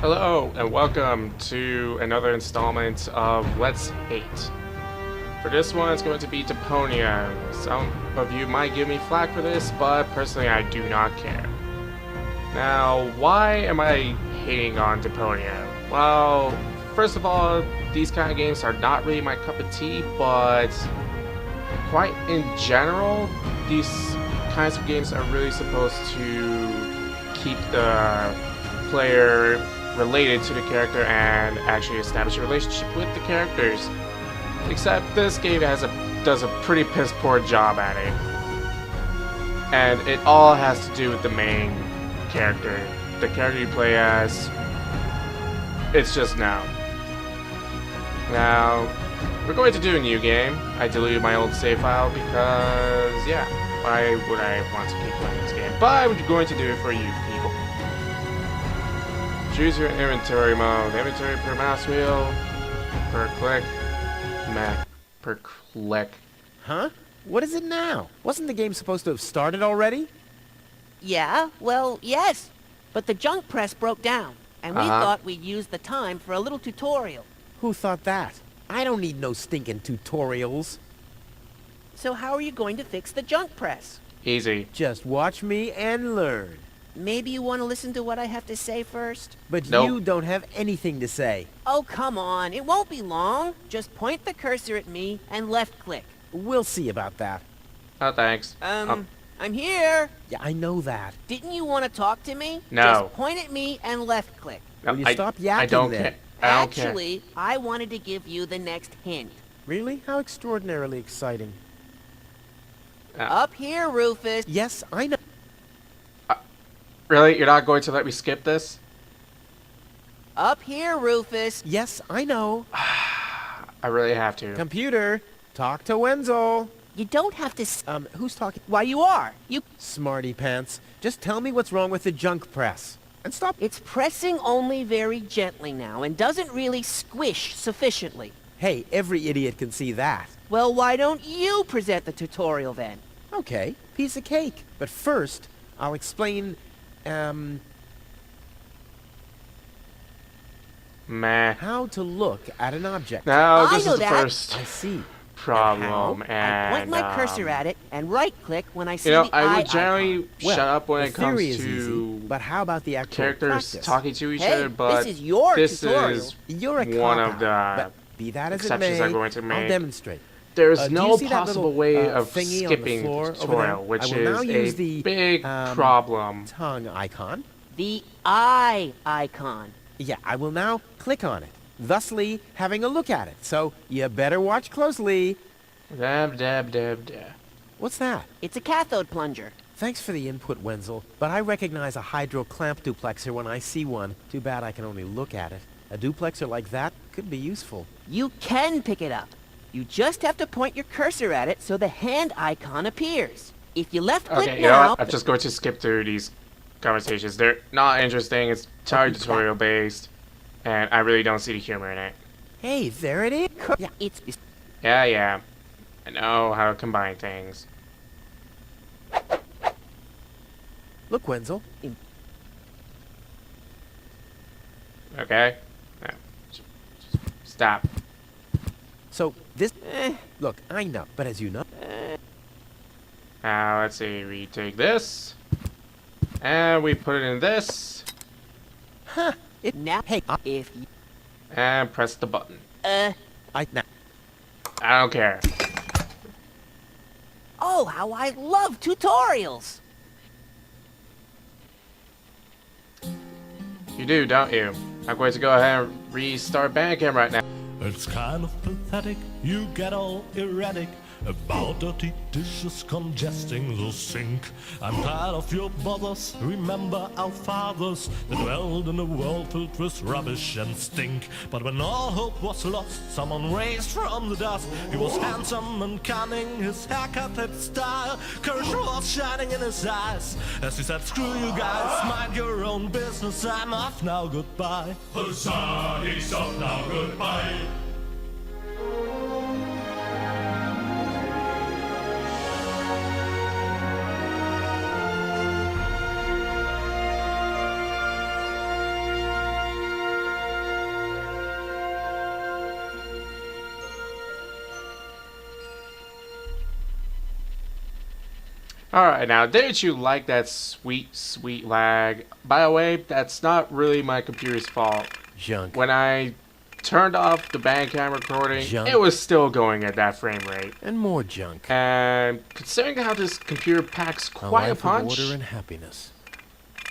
Hello and welcome to another installment of Let's Hate. For this one, it's going to be Deponia. Some of you might give me flack for this, but personally I do not care. Now, why am I hating on Deponia? Well, first of all, these kind of games are not really my cup of tea, but quite in general, these kinds of games are really supposed to keep the player related to the character and actually establish a relationship with the characters. Except this game does a pretty piss poor job at it. And it all has to do with the main character. The character you play as. It's just now. Now, we're going to do a new game. I deleted my old save file because, yeah, why would I want to keep playing this game? But I'm going to do it for you people. Choose your inventory mode. Inventory per mouse wheel, per click, per click. Huh? What is it now? Wasn't the game supposed to have started already? Yeah, well, yes. But the junk press broke down, and we thought we'd use the time for a little tutorial. Who thought that? I don't need no stinking tutorials. So how are you going to fix the junk press? Easy. Just watch me and learn. Maybe you want to listen to what I have to say first? But Nope. you don't have anything to say. Oh, come on. It won't be long. Just point the cursor at me and left-click. We'll see about that. Oh, thanks. I'm here. Yeah, I know that. Didn't you want to talk to me? No. Just point at me and left-click. No, Will you stop yakking I don't then? care. I don't care. Actually, I wanted to give you the next hint. Really? How extraordinarily exciting. Up here, Rufus. Yes, I know. Really? You're not going to let me skip this? Up here, Rufus. Yes, I know. I really have to. Computer, talk to Wenzel. You don't have to Who's talking? Why, you are. Smarty pants. Just tell me what's wrong with the junk press. And stop. It's pressing only very gently now and doesn't really squish sufficiently. Hey, every idiot can see that. Well, why don't you present the tutorial then? Okay, piece of cake. But first, I'll explain, Meh. how to look at an object. Now, I this know is the that. first I see. problem, I and point my cursor at it and right-click when I see you know, the I eye would generally icon. Well, shut up when the it comes theory is to easy, but how about the actual characters practice? talking to each Hey, other, but this is your tutorial. is You're a one cop-out, of the but be that as it exceptions may, I'm going to I'll make. demonstrate. There's Do no you see that possible little, way of thingy on the skipping floor the over there? tutorial, which I will now use is a the, big problem. tongue icon. The eye icon. Yeah, I will now click on it, thusly having a look at it. So you better watch closely. Dab, dab, dab, dab. What's that? It's a cathode plunger. Thanks for the input, Wenzel, but I recognize a hydro clamp duplexer when I see one. Too bad I can only look at it. A duplexer like that could be useful. You can pick it up. You just have to point your cursor at it so the hand icon appears. If you left-click Okay, you know now... what? I'm just going to skip through these conversations. They're not interesting. It's entirely tutorial based, and I really don't see the humor in it. Hey, there it is. Yeah, It's... Yeah. I know how to combine things. look, Wenzel. Okay? No. Stop. So this... Look, I know, but as you know... Now, let's see. We take this, and we put it in this, Now, Hey, if you... and press the button. now, I don't care. Oh, how I love tutorials! You do, don't you? I'm going to go ahead and restart Bandcamp right now. It's kind of pathetic, you get all erratic about dirty dishes congesting the sink. I'm tired of your bothers, remember our fathers that dwelled in a world filled with rubbish and stink. But when all hope was lost, someone raised from the dust. He was handsome and cunning, his haircut had style, courage was shining in his eyes as he said, screw you guys, mind your own business, I'm off now, goodbye. Huzzah, he's off now, goodbye. Alright, now, didn't you like that sweet, sweet lag? By the way, that's not really my computer's fault. Junk. When I turned off the Bandcam recording, Junk. it was still going at that frame rate. And more junk. And considering how this computer packs A quite a life of punch, order and happiness.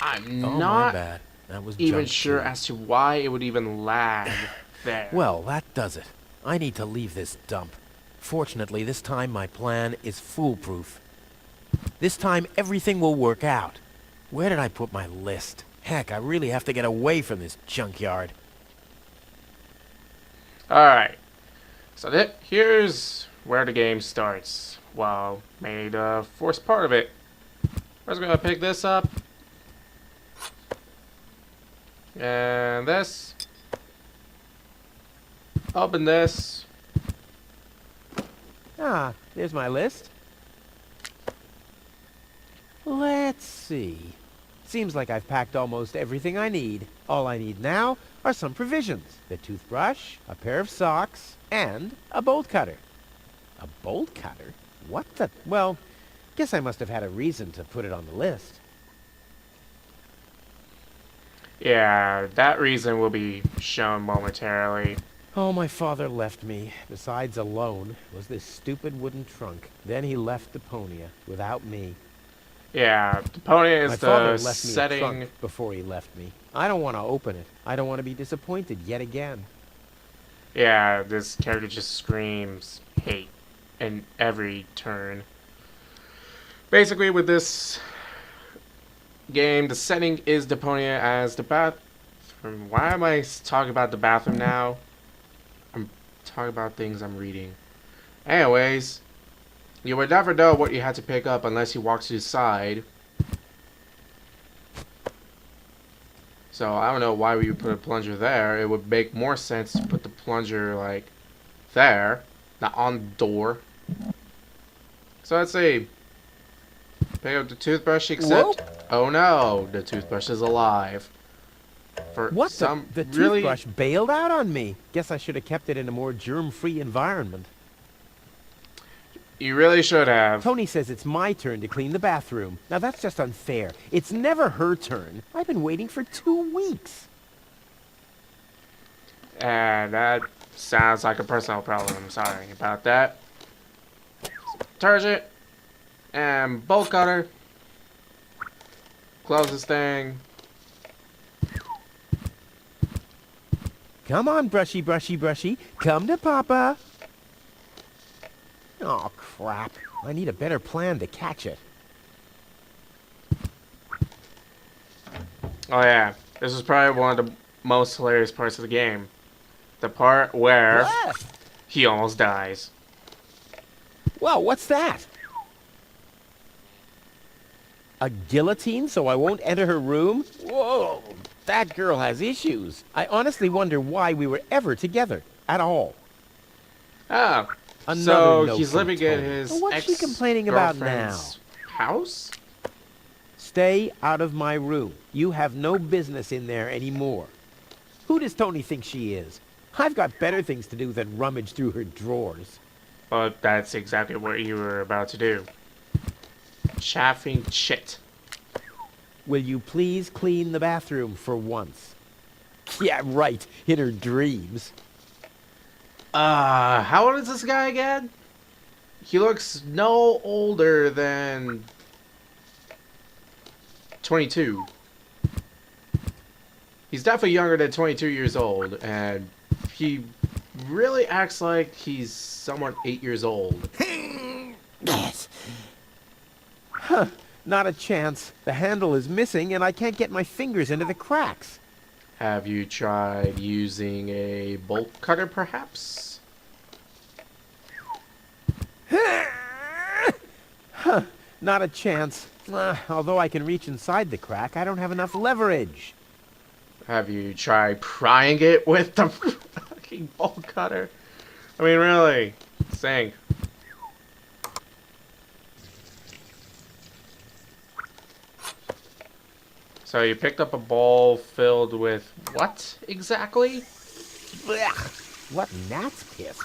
I'm Oh, my not bad. That was even junk sure too. as to why it would even lag there. Well, that does it. I need to leave this dump. Fortunately, this time my plan is foolproof. This time everything will work out. Where did I put my list? Heck, I really have to get away from this junkyard. Alright, so here's where the game starts. Well, maybe the first part of it. We're just gonna pick this up. And this. Open this. Ah, there's my list. Let's see. Seems like I've packed almost everything I need. All I need now are some provisions. The toothbrush, a pair of socks, and a bolt cutter. A bolt cutter? What the... Well, guess I must have had a reason to put it on the list. Yeah, that reason will be shown momentarily. Oh, my father left me. Besides alone was this stupid wooden trunk. Then he left Deponia without me. Yeah, Deponia My is father the left me a setting. trunk before he left me. I don't want to open it. I don't want to be disappointed yet again. Yeah, this character just screams hate in every turn. Basically, with this game, the setting is Deponia as the bathroom. Why am I talking about the bathroom now? I'm talking about things I'm reading. Anyways, you would never know what you had to pick up unless you walked to the side. So I don't know why we would put a plunger there. It would make more sense to put the plunger like there, not on the door. So let's see. Pick up the toothbrush, except oh no, the toothbrush is alive. For What some the really toothbrush bailed out on me. Guess I should have kept it in a more germ-free environment. you really should have. Tony says it's my turn to clean the bathroom. Now that's just unfair. It's never her turn. I've been waiting for 2 weeks. And that sounds like a personal problem. Sorry about that. Detergent and bolt cutter. Close this thing. Come on, brushy, brushy, brushy. Come to Papa. Oh, crap. I need a better plan to catch it. Oh yeah, this is probably one of the most hilarious parts of the game. The part where he almost dies. Well, what's that? A guillotine so I won't enter her room? Whoa, that girl has issues. I honestly wonder why we were ever together at all. Oh, Another so note he's from living in Tony. his Well, what's she complaining about now? ex-girlfriend's house? Stay out of my room. You have no business in there anymore. Who does Tony think she is? I've got better things to do than rummage through her drawers. Well, that's exactly what you were about to do. Chaffing shit. Will you please clean the bathroom for once? Yeah, right. In her dreams. How old is this guy again? He looks no older than 22. He's definitely younger than 22 years old, and he really acts like he's somewhat 8 years old. Yes. Huh. Not a chance. The handle is missing, and I can't get my fingers into the cracks. Have you tried using a bolt cutter, perhaps? Huh. Not a chance. Although I can reach inside the crack, I don't have enough leverage. Have you tried prying it with the fucking bolt cutter? I mean, really? Sink. So you picked up a bowl filled with what exactly? What gnat's piss?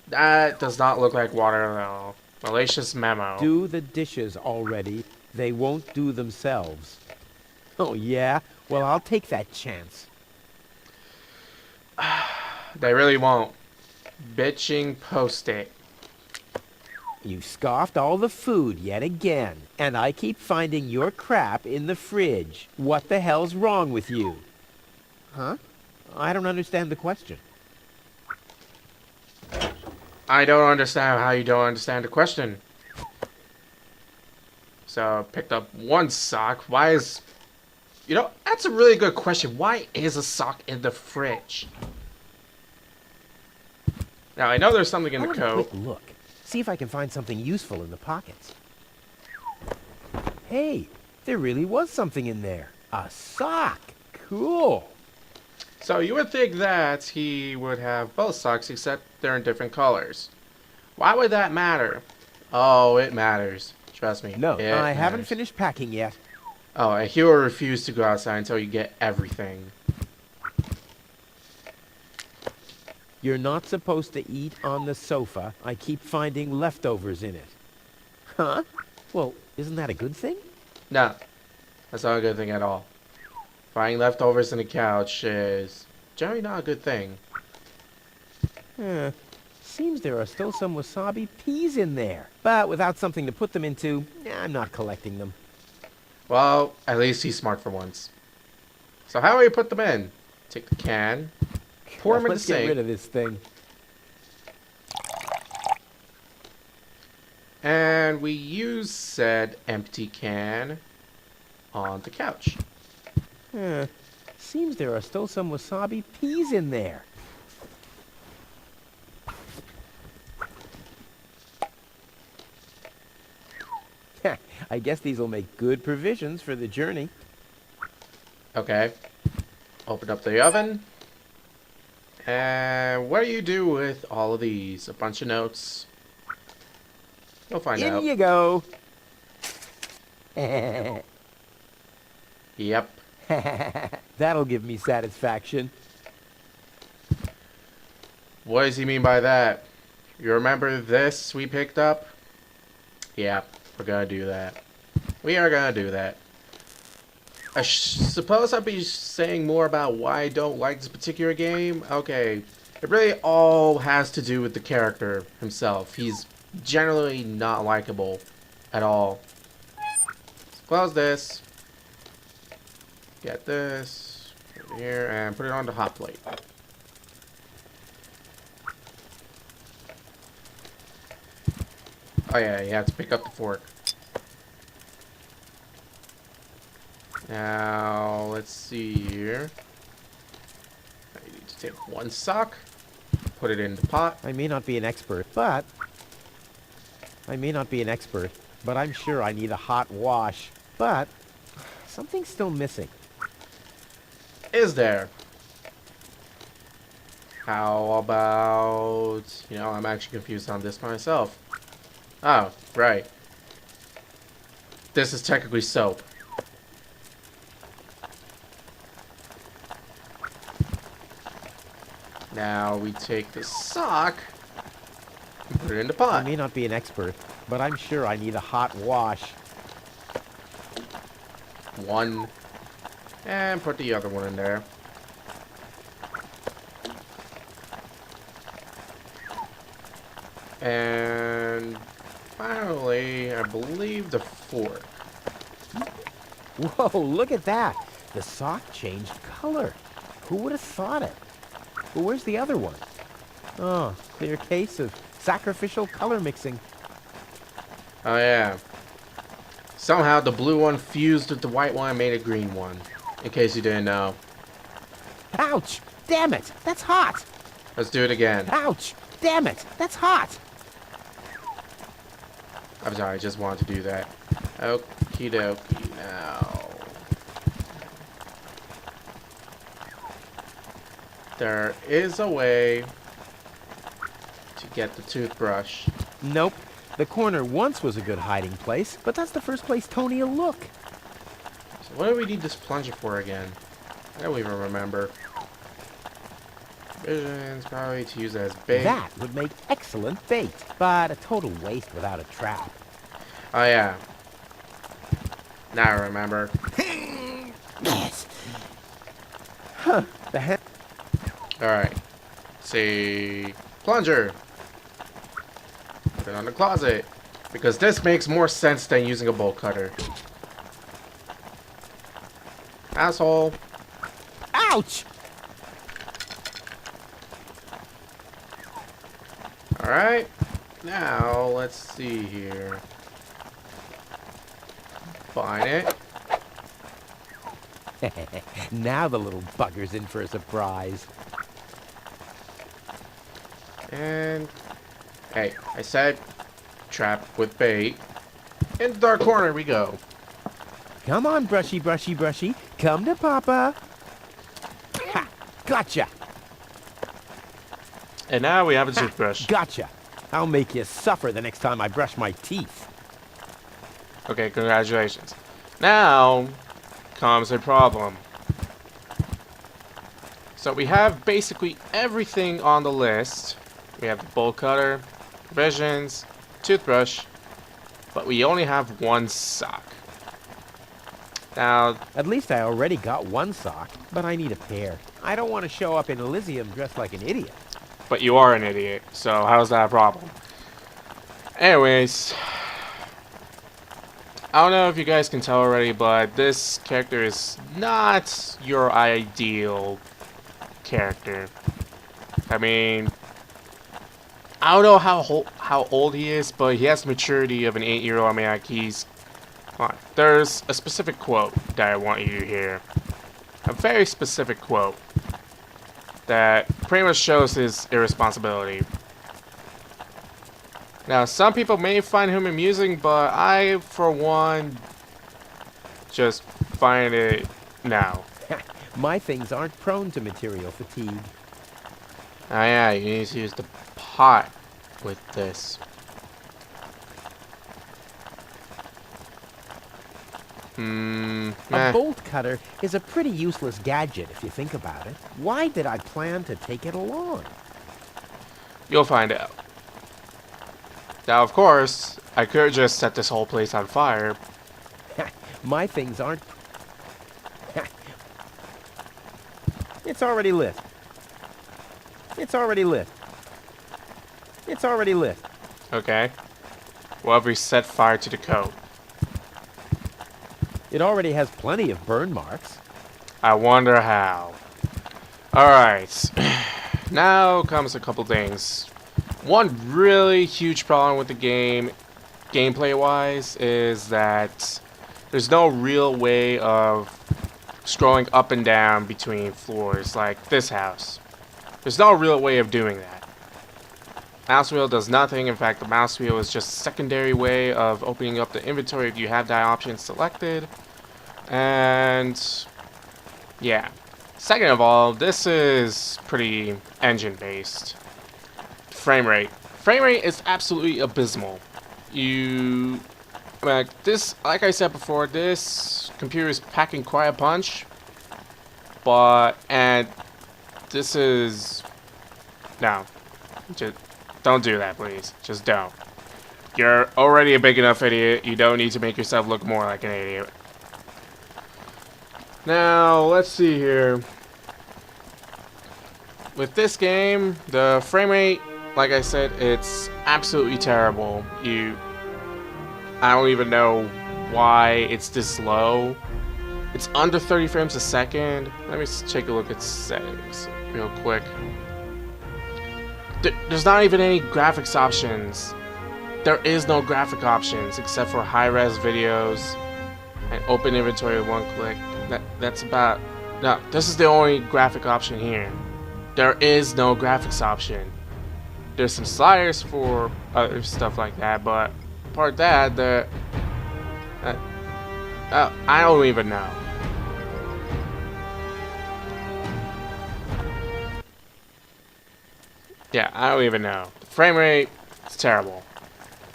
That does not look like water at all. Malicious memo. Do the dishes already. They won't do themselves. Oh, yeah? Well, I'll take that chance. They really won't. Bitching post-it. You scoffed all the food yet again, and I keep finding your crap in the fridge. What the hell's wrong with you? Huh? I don't understand the question. I don't understand how you don't understand the question. So, picked up one sock. Why is... You know, that's a really good question. Why is a sock in the fridge? Now, I know there's something in the I'll have a coat. quick look. See if I can find something useful in the pockets. Hey, there really was something in there. A sock. Cool. So, you would think that he would have both socks, except they're in different colors. Why would that matter? Oh, it matters. Trust me. No, it I haven't matters. finished packing yet. Oh, and he will refuse to go outside until you get everything. You're not supposed to eat on the sofa. I keep finding leftovers in it. Huh? Well, isn't that a good thing? No, that's not a good thing at all. Finding leftovers in the couch is generally not a good thing. Seems there are still some wasabi peas in there. But without something to put them into, I'm not collecting them. Well, at least he's smart for once. So how do we put them in? Take the can, pour them in the Let's get rid sink, of this thing. and we use said empty can on the couch. Seems there are still some wasabi peas in there. I guess these will make good provisions for the journey. Okay. Open up the oven. And what do you do with all of these? A bunch of notes. You'll find In out. you go. Yep. That'll give me satisfaction. What does he mean by that? You remember this we picked up? Yeah, we're gonna do that. We are gonna do that. I suppose I'll be saying more about why I don't like this particular game. Okay, it really all has to do with the character himself. He's generally not likable at all. Let's close this. Get this. Put it here and put it on the hot plate. Oh yeah, you have to pick up the fork. Now, let's see here. I need to take one sock, put it in the pot. I may not be an expert, but I'm sure I need a hot wash. But something's still missing. Is there? How about... You know, I'm actually confused on this myself. Oh, right. This is technically soap. Now we take the sock and put it in the I pot. may not be an expert, but I'm sure I need a hot wash. One. And put the other one in there. And finally, I believe the fork. Whoa, look at that. The sock changed color. Who would have thought it? Well, where's the other one? Oh, clear case of sacrificial color mixing. Oh yeah. Somehow the blue one fused with the white one and made a green one. In case you didn't know. Ouch! Damn it! That's hot! Let's do it again. Ouch! Damn it! That's hot! I'm sorry, I just wanted to do that. Okie dokie now. There is a way to get the toothbrush. Nope. The corner once was a good hiding place, but that's the first place Tony will look. So what do we need this plunger for again? I don't even remember. Visions, probably to use as bait. That would make excellent bait, but a total waste without a trap. Oh yeah. Now I remember. Yes. Huh, the heck? Alright. See, plunger. Put it on the closet. Because this makes more sense than using a bolt cutter. Asshole. Ouch! Alright. Now, let's see here. Find it. Now the little bugger's in for a surprise. And... hey, I said trap with bait. In the dark corner we go. Come on, Brushy, Brushy, Brushy. Come to Papa. Ha! Gotcha! And now we have a toothbrush. Gotcha! I'll make you suffer the next time I brush my teeth. Okay, congratulations. Now comes a problem. So we have basically everything on the list. We have the bolt cutter, provisions, toothbrush, but we only have one sock. Now, At least I already got one sock, but I need a pair. I don't want to show up in Elysium dressed like an idiot. but you are an idiot, so how's that a problem? Anyways, I don't know if you guys can tell already, but this character is not your ideal character. I mean, I don't know how old he is, but he has the maturity of an 8-year-old. I mean, like there's a specific quote that I want you to hear. A very specific quote that pretty much shows his irresponsibility. Now, some people may find him amusing, but I, for one, just find it no. My things aren't prone to material fatigue. Oh yeah, you need to use the pot with this. A bolt cutter is a pretty useless gadget if you think about it. Why did I plan to take it along? You'll find out. Now, of course, I could just set this whole place on fire. My things aren't... It's already lit. It's already lit. It's already lit. Okay. Well, we set fire to the coat. It already has plenty of burn marks. I wonder how. Alright. Now comes a couple things. One really huge problem with the game, gameplay-wise, is that there's no real way of scrolling up and down between floors like this house. There's no real way of doing that. Mouse wheel does nothing. In fact, the mouse wheel is just a secondary way of opening up the inventory if you have that option selected. And yeah. Second of all, this is pretty engine-based. Frame rate. Frame rate is absolutely abysmal. Like I said before, this computer is packing quite a punch. And this is... No. Just don't do that, please. Just don't. You're already a big enough idiot. You don't need to make yourself look more like an idiot. Now, let's see here. With this game, the frame rate, like I said, it's absolutely terrible. I don't even know why it's this low. It's under 30 frames a second. Let me take a look at settings real quick. There's not even any graphics options. There is no graphic options except for high-res videos and open inventory with one click. That's about... No, this is the only graphic option here. There is no graphics option. There's some sliders for other stuff like that, but apart from that, I don't even know. Yeah, I don't even know. The frame rate is terrible.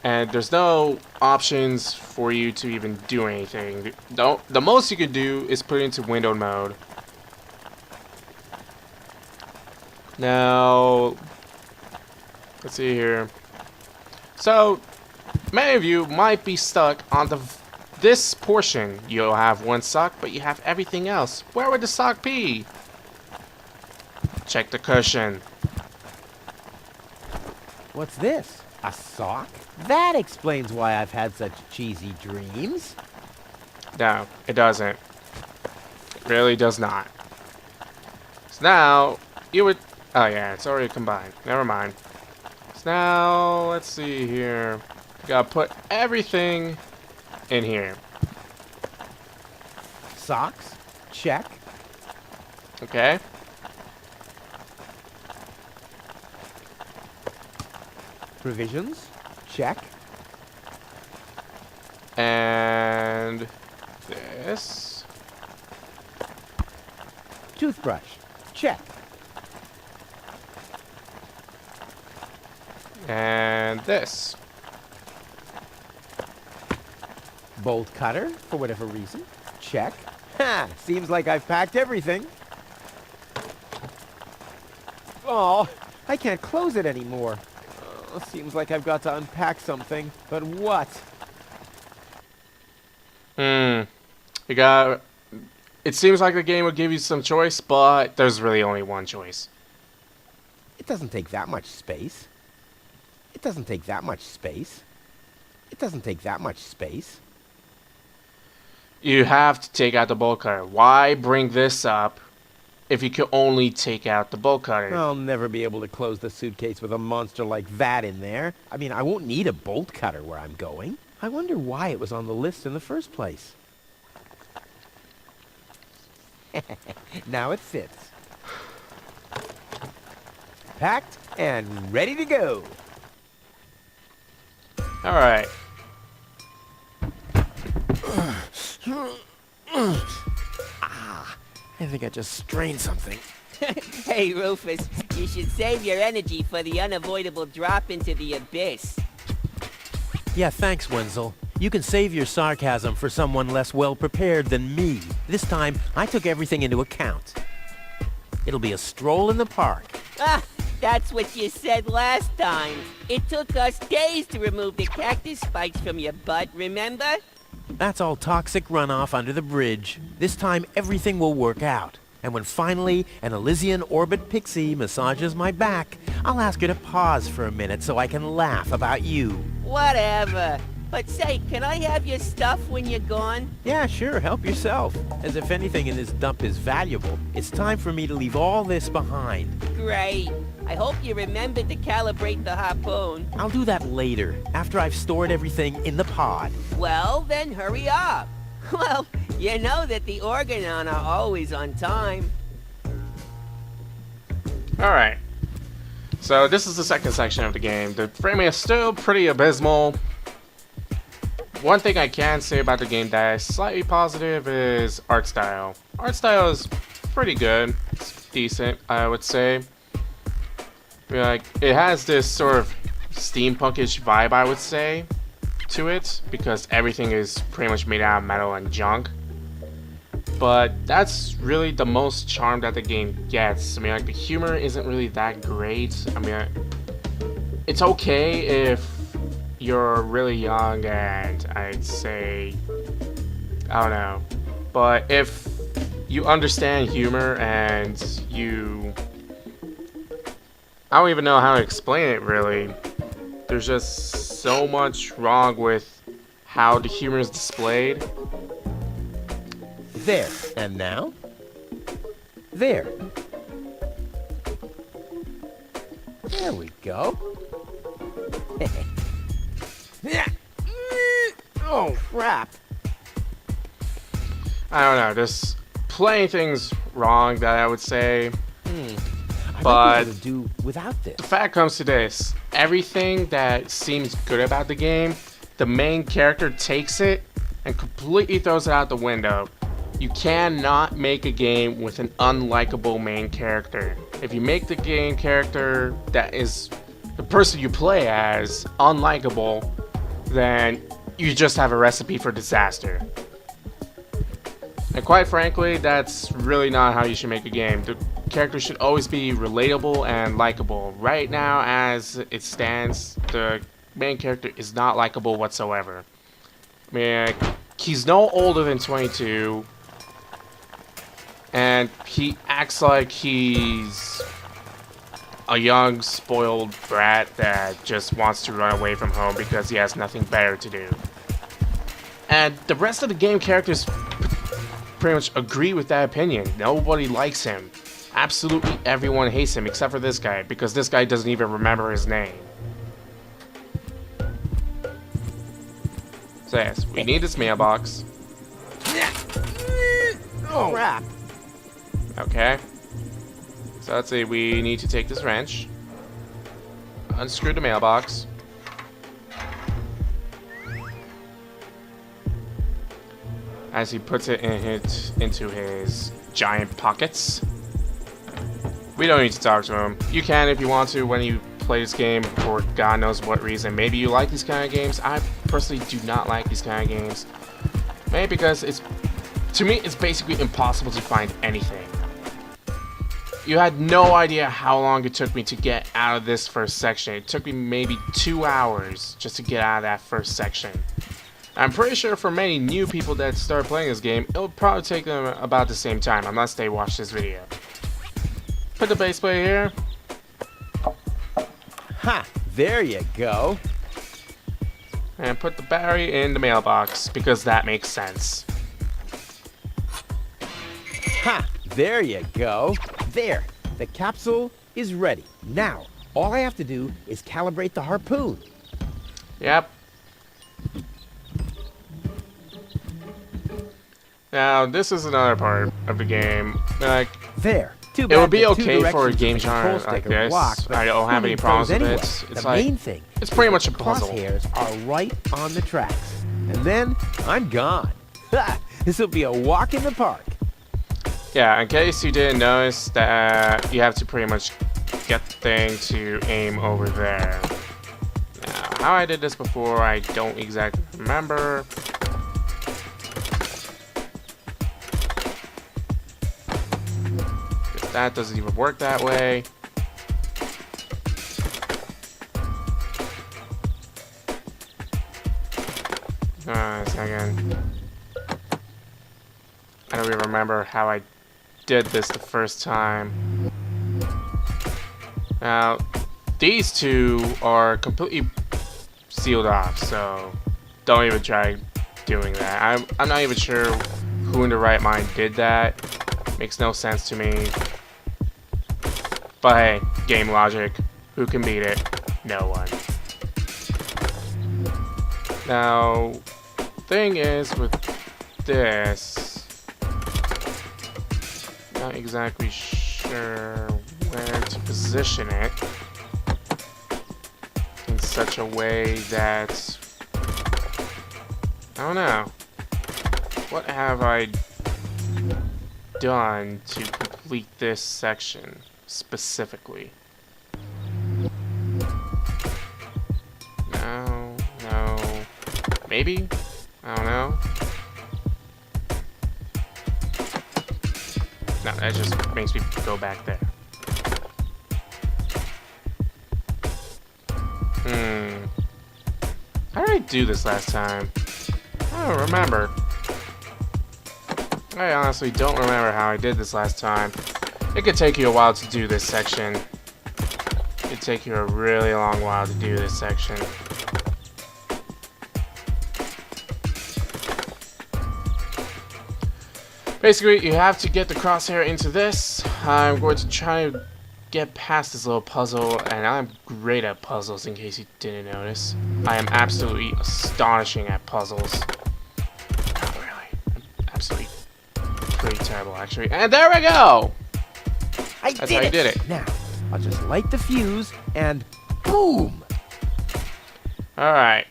And there's no options for you to even do anything. The most you can do is put it into window mode. Now, let's see here. So, many of you might be stuck on this portion. You'll have one sock, but you have everything else. Where would the sock be? Check the cushion. What's this? A sock? That explains why I've had such cheesy dreams. No, it doesn't. It really does not. So now, you would... Oh yeah, it's already combined. Never mind. So now, let's see here. You gotta put everything in here. Socks? Check. Okay? Provisions? Check. And... this... Toothbrush? Check. And this. Bolt cutter, for whatever reason? Check. Ha! Seems like I've packed everything. Oh, I can't close it anymore. Seems like I've got to unpack something. But what? You got... It seems like the game would give you some choice, but there's really only one choice. It doesn't take that much space. It doesn't take that much space. It doesn't take that much space. You have to take out the bolt cutter. Why bring this up if you could only take out the bolt cutter? I'll never be able to close the suitcase with a monster like that in there. I mean, I won't need a bolt cutter where I'm going. I wonder why it was on the list in the first place. Now it fits. Packed and ready to go. Alright. I think I just strained something. Hey, Rufus, you should save your energy for the unavoidable drop into the abyss. Yeah, thanks, Wenzel. You can save your sarcasm for someone less well-prepared than me. This time, I took everything into account. It'll be a stroll in the park. Ah, that's what you said last time. It took us days to remove the cactus spikes from your butt, remember? That's all toxic runoff under the bridge. This time, everything will work out. And when finally an Elysian orbit pixie massages my back, I'll ask her to pause for a minute so I can laugh about you. Whatever. But say, can I have your stuff when you're gone? Yeah, sure, help yourself. As if anything in this dump is valuable. It's time for me to leave all this behind. Great. I hope you remembered to calibrate the harpoon. I'll do that later, after I've stored everything in the pod. Well, then hurry up. Well, you know that the Organon are always on time. Alright. So this is the second section of the game. The framing is still pretty abysmal. One thing I can say about the game that is slightly positive is art style. Art style is pretty good. It's decent, I would say. Like, it has this sort of steampunkish vibe, I would say, to it, because everything is pretty much made out of metal and junk. But that's really the most charm that the game gets. I mean, like, the humor isn't really that great. I mean, it's okay if you're really young and I'd say, I don't know. But if you understand humor and you... I don't even know how to explain it, really. There's just so much wrong with how the humor is displayed. There. And now? There. There we go. Oh, crap. I don't know, there's plenty of things wrong that I would say. I But might be able to do without this. the fact comes to this. Everything that seems good about the game, the main character takes it and completely throws it out the window. You cannot make a game with an unlikable main character. If you make the game character that is the person you play as unlikable, then you just have a recipe for disaster. And quite frankly, that's really not how you should make a game. The character should always be relatable and likable. Right now, as it stands, the main character is not likable whatsoever. I mean, he's no older than 22, and he acts like he's a young, spoiled brat that just wants to run away from home because he has nothing better to do. And the rest of the game characters pretty much agree with that opinion. Nobody likes him. Absolutely everyone hates him except for this guy, because this guy doesn't even remember his name. So yes, we need this mailbox. Oh, crap. Okay. So let's see, we need to take this wrench, unscrew the mailbox, as he puts it into his giant pockets. We don't need to talk to him. You can if you want to when you play this game for God knows what reason. Maybe you like these kind of games. I personally do not like these kind of games. Maybe because to me, it's basically impossible to find anything. You had no idea how long it took me to get out of this first section. It took me maybe 2 hours just to get out of that first section. I'm pretty sure for many new people that start playing this game, it'll probably take them about the same time, unless they watch this video. Put the base plate here. Ha! There you go. And put the battery in the mailbox, because that makes sense. Ha! There you go. There. The capsule is ready. Now, all I have to do is calibrate the harpoon. Yep. Now, this is another part of the game. Like, There. Too it bad would be the okay for a two game directions of the genre control like stick are this. blocked, but I don't have who any needs problems those with anyway? it. It's the like, main thing it's is pretty that much a the puzzle. crosshairs are right on the tracks. And then I'm gone. Ha! This will be a walk in the park. Yeah, in case you didn't notice that you have to pretty much get the thing to aim over there. Now, how I did this before, I don't exactly remember. That doesn't even work that way. A second. I don't even remember how I did this the first time. Now, these two are completely sealed off, so don't even try doing that. I'm not even sure who in their right mind did that. Makes no sense to me. But hey, game logic. Who can beat it? No one. Now, thing is with this, not exactly sure where to position it in such a way that, I don't know. What have I done to complete this section specifically? No, maybe? I don't know. No, that just makes me go back there. How did I do this last time? I don't remember. I honestly don't remember how I did this last time. It could take you a while to do this section. It could take you a really long while to do this section. Basically, you have to get the crosshair into this. I'm going to try to get past this little puzzle, and I'm great at puzzles in case you didn't notice. I am absolutely astonishing at puzzles. Not really. I'm absolutely pretty terrible, actually. And there we go! That's how you did it. Now, I'll just light the fuse and boom! Alright.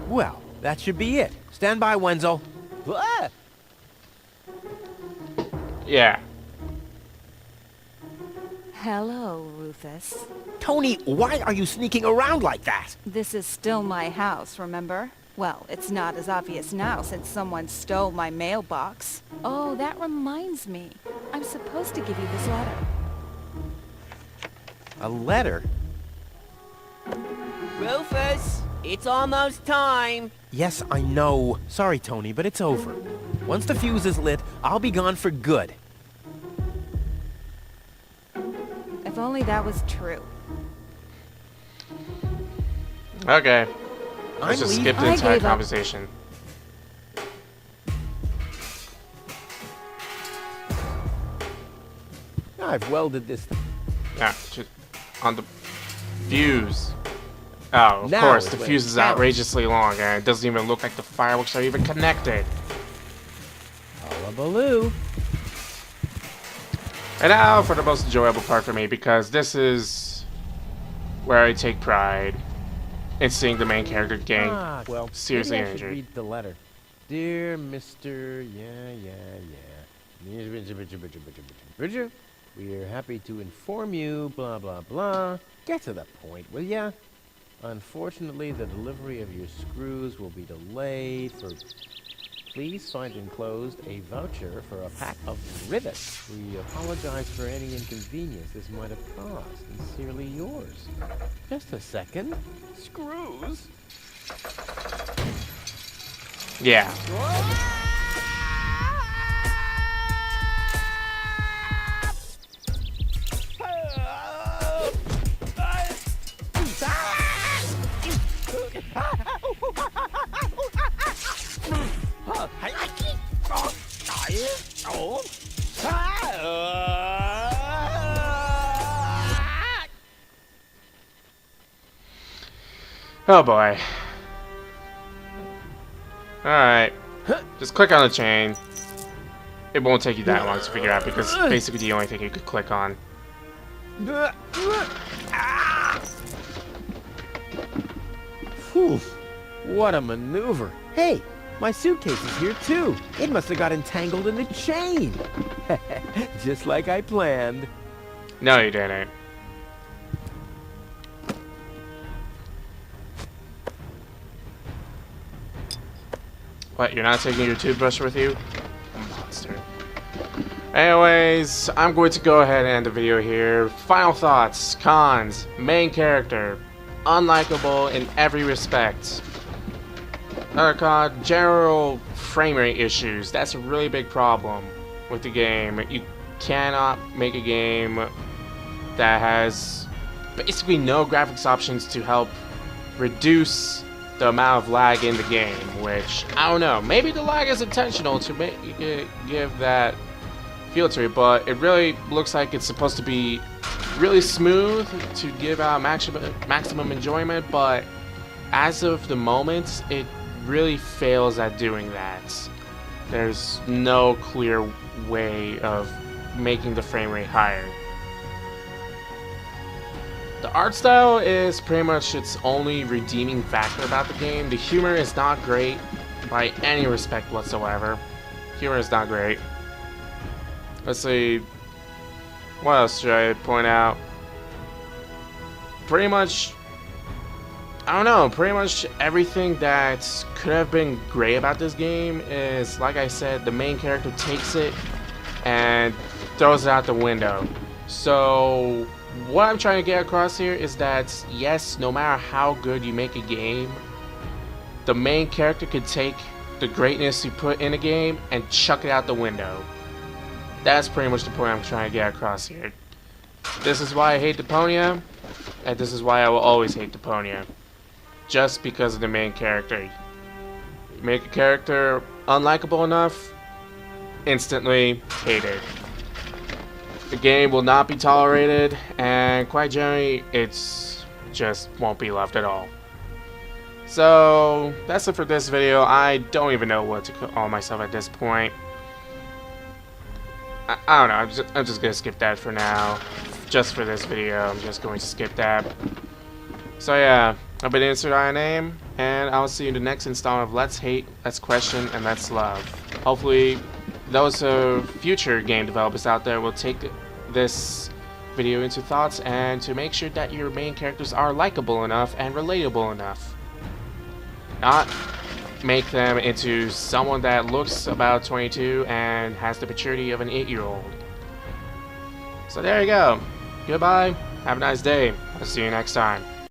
Well, that should be it. Stand by, Wenzel. Ah! Yeah. Hello, Rufus. Tony, why are you sneaking around like that? This is still my house, remember? Well, it's not as obvious now since someone stole my mailbox. Oh, that reminds me. I'm supposed to give you this letter. A letter? Rufus, it's almost time. Yes, I know. Sorry, Tony, but it's over. Once the fuse is lit, I'll be gone for good. If only that was true. Okay. I'm Let's just leaving. skip the I entire gave up. conversation. I've welded this. Yeah, just on the fuse. Oh, of Now course, is the when fuse it is counts. outrageously long, and it doesn't even look like the fireworks are even connected. Hullabaloo. And now for the most enjoyable part for me, because this is where I take pride in seeing the main character getting Well, seriously maybe I should injured. read the letter. Dear Mr. Bridger, we are happy to inform you, blah, blah, blah. Get to the point, will ya? Unfortunately, the delivery of your screws will be delayed for... Please find enclosed a voucher for a pack of rivets. We apologize for any inconvenience this might have caused. Sincerely yours. Just a second. Screws? Yeah. Oh boy. Alright. Just click on the chain. It won't take you that long to figure out because it's basically the only thing you could click on. Whew. What a maneuver. Hey, my suitcase is here too. It must have got entangled in the chain. Just like I planned. No, you didn't. What, you're not taking your toothbrush with you? Monster. Anyways, I'm going to go ahead and end the video here. Final thoughts, cons, main character, unlikable in every respect. Another con, general frame rate issues. That's a really big problem with the game. You cannot make a game that has basically no graphics options to help reduce the amount of lag in the game, which, I don't know, maybe the lag is intentional to make it give that feel to it, but it really looks like it's supposed to be really smooth to give out maximum enjoyment, but as of the moment, it really fails at doing that. There's no clear way of making the frame rate higher. The art style is pretty much its only redeeming factor about the game. The humor is not great by any respect whatsoever. Humor is not great. Let's see. What else should I point out? Pretty much, I don't know, pretty much everything that could have been great about this game is, like I said, the main character takes it and throws it out the window. So what I'm trying to get across here is that, yes, no matter how good you make a game, the main character could take the greatness you put in a game and chuck it out the window. That's pretty much the point I'm trying to get across here. This is why I hate Deponia, and this is why I will always hate Deponia. Just because of the main character. You make a character unlikable enough, instantly hated. The game will not be tolerated, and quite generally, it's just won't be loved at all. So that's it for this video. I don't even know what to call myself at this point. I don't know. I'm just gonna skip that for now. Just for this video, I'm just going to skip that. So yeah, I've been Insert I Name, and I'll see you in the next installment of Let's Hate, Let's Question, and Let's Love. Hopefully, those future game developers out there will take this video into thoughts and to make sure that your main characters are likable enough and relatable enough. Not make them into someone that looks about 22 and has the maturity of an 8-year-old. So there you go. Goodbye. Have a nice day. I'll see you next time.